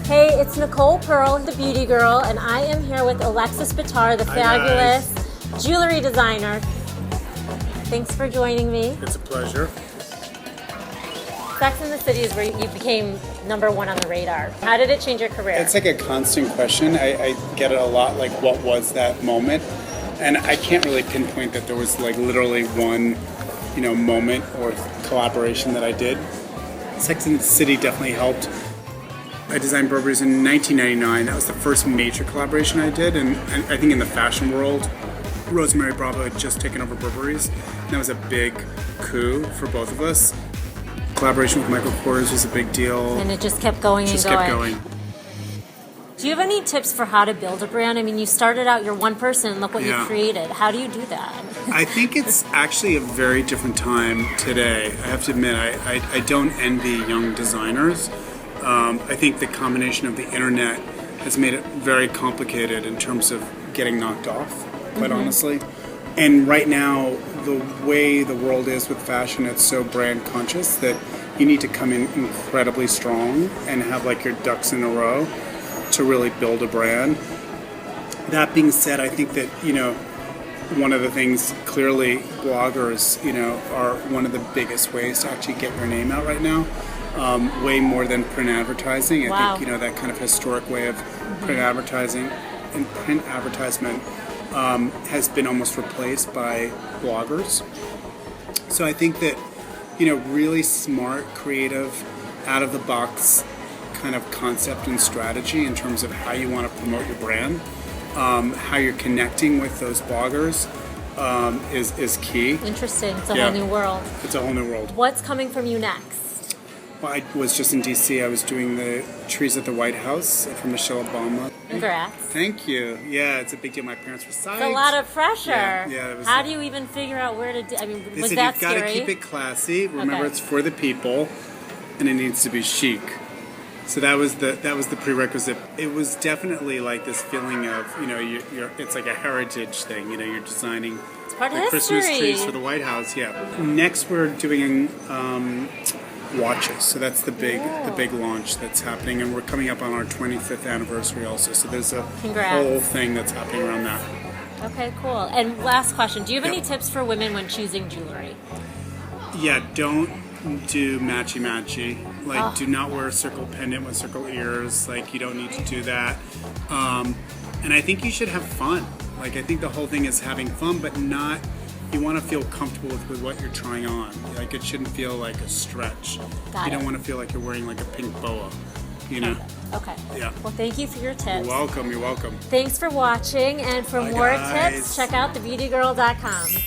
Hey, it's Nicole Pearl, the beauty girl, and I am here with Alexis Bittar, the fabulous jewelry designer. Thanks for joining me. It's a pleasure. Sex and the City is where you became #1 on the radar. How did it change your career? It's like a constant question. I get it a lot, like what was that moment? And I can't really pinpoint that there was like literally one, moment or collaboration that I did. Sex and the City definitely helped. I designed Burberry's in 1999. That was the first major collaboration I did, and I think in the fashion world, Rosemary Bravo had just taken over Burberry's, and that was a big coup for both of us. Collaboration with Michael Kors was a big deal. And it just kept going and going. Just kept going. Do you have any tips for how to build a brand? I mean, you started out, you're one person, look what you created. How do you do that? I think it's actually a very different time today. I have to admit, I don't envy young designers. I think the combination of the internet has made it very complicated in terms of getting knocked off, quite honestly. And right now, the way the world is with fashion, it's so brand conscious that you need to come in incredibly strong and have like your ducks in a row to really build a brand. That being said, I think that, one of the things clearly bloggers, are one of the biggest ways to actually get your name out right now. Way more than print advertising. I think, that kind of historic way of print advertising and print advertisement has been almost replaced by bloggers. So I think that, really smart, creative, out of the box kind of concept and strategy in terms of how you want to promote your brand, how you're connecting with those bloggers is key. Interesting. It's a whole new world. It's a whole new world. What's coming from you next? Well, I was just in D.C. I was doing the trees at the White House for Michelle Obama. Congrats. Thank you. Yeah, it's a big deal. My parents were psyched. It's a lot of pressure. Yeah, how do you even figure out where to do? I mean, was said that you've got scary? to keep it classy. Remember, it's for the people, and it needs to be chic. So that was the prerequisite. It was definitely like this feeling of you're it's like a heritage thing. You're designing it's part of the history. Christmas trees for the White House. Yeah. Next, we're doing watches. So that's the big launch that's happening, and we're coming up on our 25th anniversary also. So there's a whole thing that's happening around that. Okay, cool. And last question: do you have any tips for women when choosing jewelry? Yeah, don't do matchy. Like, do not wear a circle pendant with circle ears. Like, you don't need to do that. And I think you should have fun. Like, I think the whole thing is having fun, but not. You want to feel comfortable with what you're trying on. Like, it shouldn't feel like a stretch. You don't want to feel like you're wearing like a pink boa. Okay. Yeah. Well, thank you for your tips. You're welcome. Thanks for watching, and for more tips, check out thebeautygirl.com.